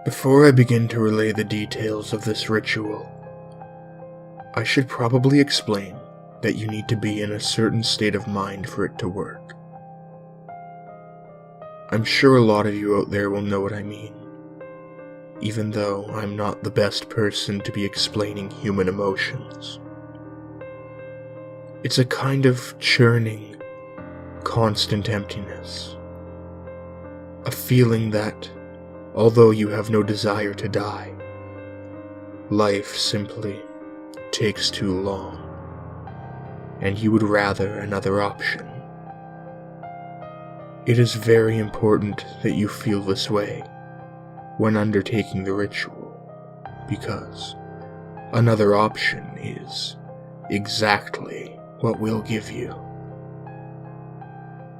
Before I begin to relay the details of this ritual, I should probably explain that you need to be in a certain state of mind for it to work. I'm sure a lot of you out there will know what I mean, even though I'm not the best person to be explaining human emotions. It's a kind of churning, constant emptiness. A feeling that, although you have no desire to die, life simply takes too long, and you would rather another option. It is very important that you feel this way when undertaking the ritual, because another option is exactly what we'll give you.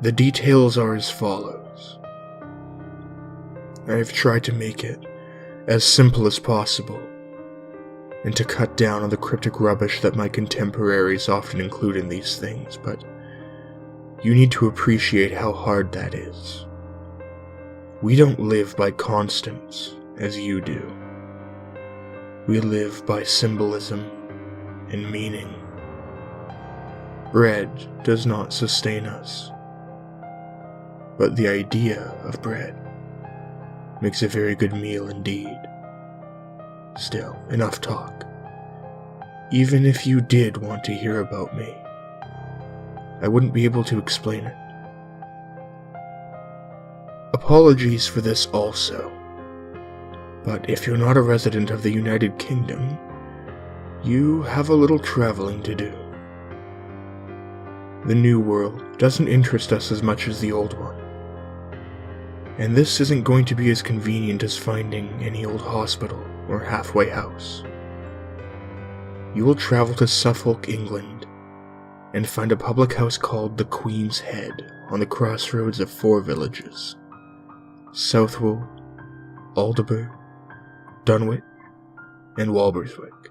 The details are as follows. I've tried to make it as simple as possible, and to cut down on the cryptic rubbish that my contemporaries often include in these things, but you need to appreciate how hard that is. We don't live by constants as you do. We live by symbolism and meaning. Bread does not sustain us, but the idea of bread makes a very good meal indeed. Still, enough talk. Even if you did want to hear about me, I wouldn't be able to explain it. Apologies for this also, but if you're not a resident of the United Kingdom, you have a little traveling to do. The New World doesn't interest us as much as the Old one, and this isn't going to be as convenient as finding any old hospital or halfway house. You will travel to Suffolk, England, and find a public house called the Queen's Head on the crossroads of 4 villages: Southwold, Aldeburgh, Dunwich, and Walberswick.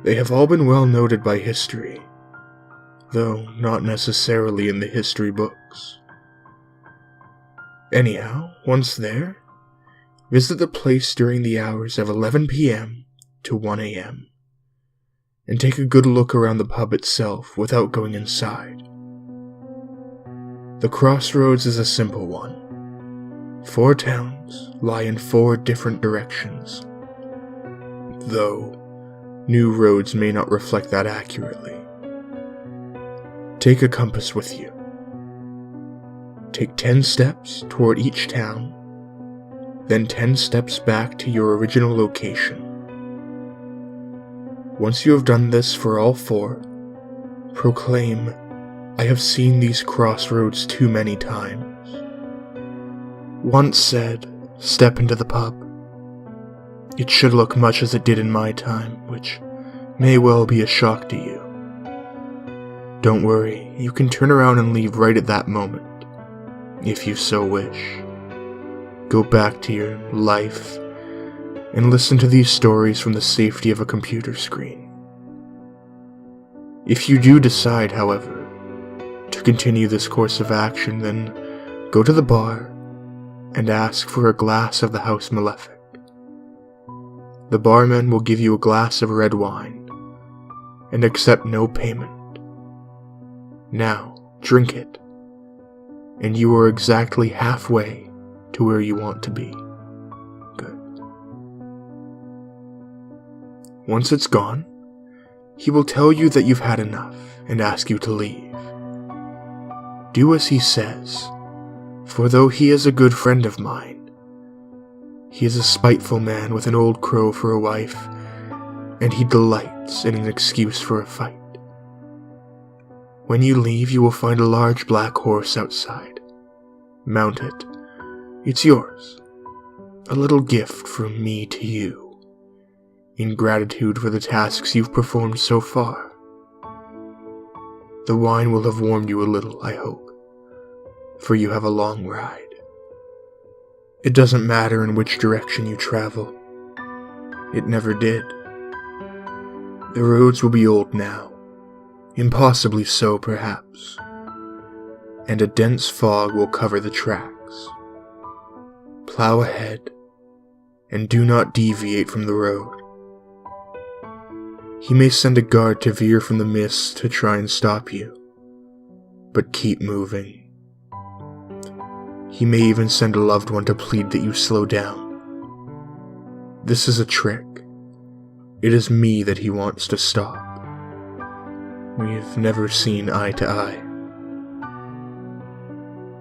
They have all been well noted by history, though not necessarily in the history books. Anyhow, once there, visit the place during the hours of 11 p.m. to 1 a.m. and take a good look around the pub itself without going inside. The crossroads is a simple one. 4 towns lie in 4 different directions, though new roads may not reflect that accurately. Take a compass with you. Take 10 steps toward each town, then 10 steps back to your original location. Once you have done this for all 4, proclaim, "I have seen these crossroads too many times." Once said, step into the pub. It should look much as it did in my time, which may well be a shock to you. Don't worry, you can turn around and leave right at that moment, if you so wish. Go back to your life and listen to these stories from the safety of a computer screen. If you do decide, however, to continue this course of action, then go to the bar and ask for a glass of the House Malefic. The barman will give you a glass of red wine and accept no payment. Now, drink it, and you are exactly halfway to where you want to be. Good. Once it's gone, he will tell you that you've had enough and ask you to leave. Do as he says, for though he is a good friend of mine, he is a spiteful man with an old crow for a wife, and he delights in an excuse for a fight. When you leave, you will find a large black horse outside. Mount it. It's yours. A little gift from me to you, in gratitude for the tasks you've performed so far. The wine will have warmed you a little, I hope, for you have a long ride. It doesn't matter in which direction you travel. It never did. The roads will be old now, impossibly so perhaps, and a dense fog will cover the tracks. Plow ahead and do not deviate from the road. He may send a guard to veer from the mist to try and stop you, but keep moving. He may even send a loved one to plead that you slow down. This is a trick. It is me that he wants to stop. We've never seen eye to eye.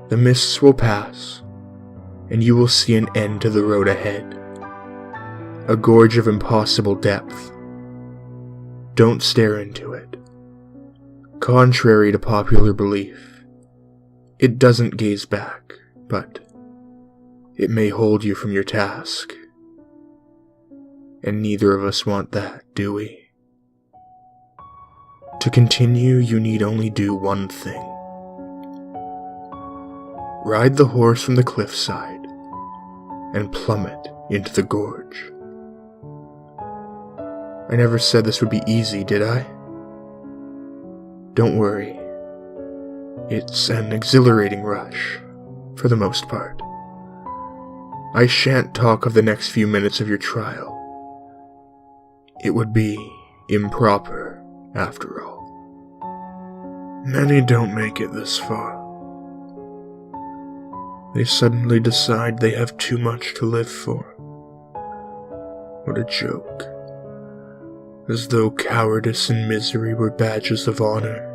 The mists will pass, and you will see an end to the road ahead. A gorge of impossible depth. Don't stare into it. Contrary to popular belief, it doesn't gaze back, but it may hold you from your task. And neither of us want that, do we? To continue, you need only do one thing. Ride the horse from the cliffside and plummet into the gorge. I never said this would be easy, did I? Don't worry. It's an exhilarating rush, for the most part. I shan't talk of the next few minutes of your trial. It would be improper, after all. Many don't make it this far. They suddenly decide they have too much to live for. What a joke. As though cowardice and misery were badges of honor.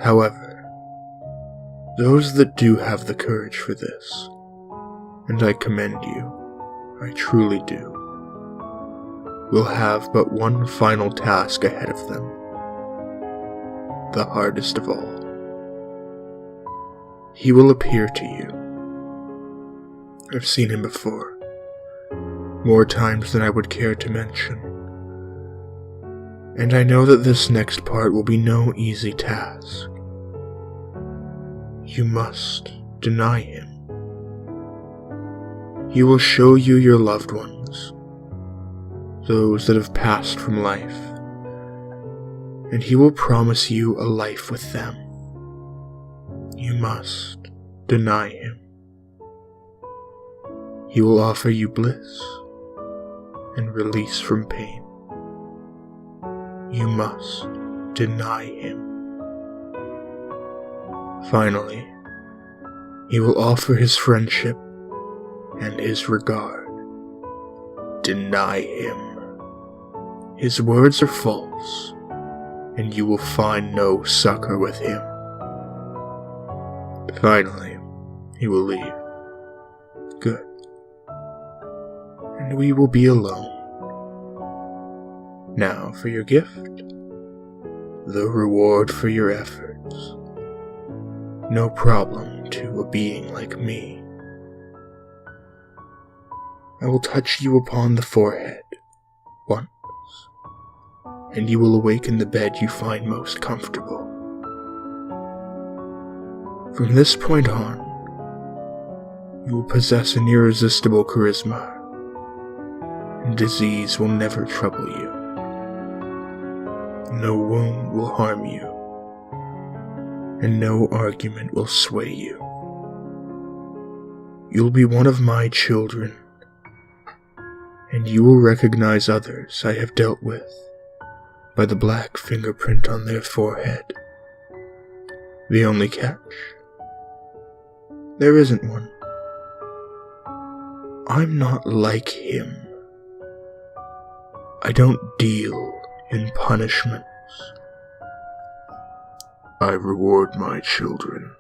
However, those that do have the courage for this, and I commend you, I truly do, will have but one final task ahead of them. The hardest of all. He will appear to you. I've seen him before. More times than I would care to mention. And I know that this next part will be no easy task. You must deny him. He will show you your loved ones, those that have passed from life, and he will promise you a life with them. You must deny him. He will offer you bliss and release from pain. You must deny him. Finally, he will offer his friendship and his regard. Deny him. His words are false, and you will find no succor with him. Finally, he will leave. Good. And we will be alone. Now for your gift. The reward for your efforts. No problem to a being like me. I will touch you upon the forehead once, and you will awaken the bed you find most comfortable. From this point on, you will possess an irresistible charisma, and disease will never trouble you. No wound will harm you, and no argument will sway you. You'll be one of my children, and you will recognize others I have dealt with by the black fingerprint on their forehead. The only catch? There isn't one. I'm not like him. I don't deal in punishments. I reward my children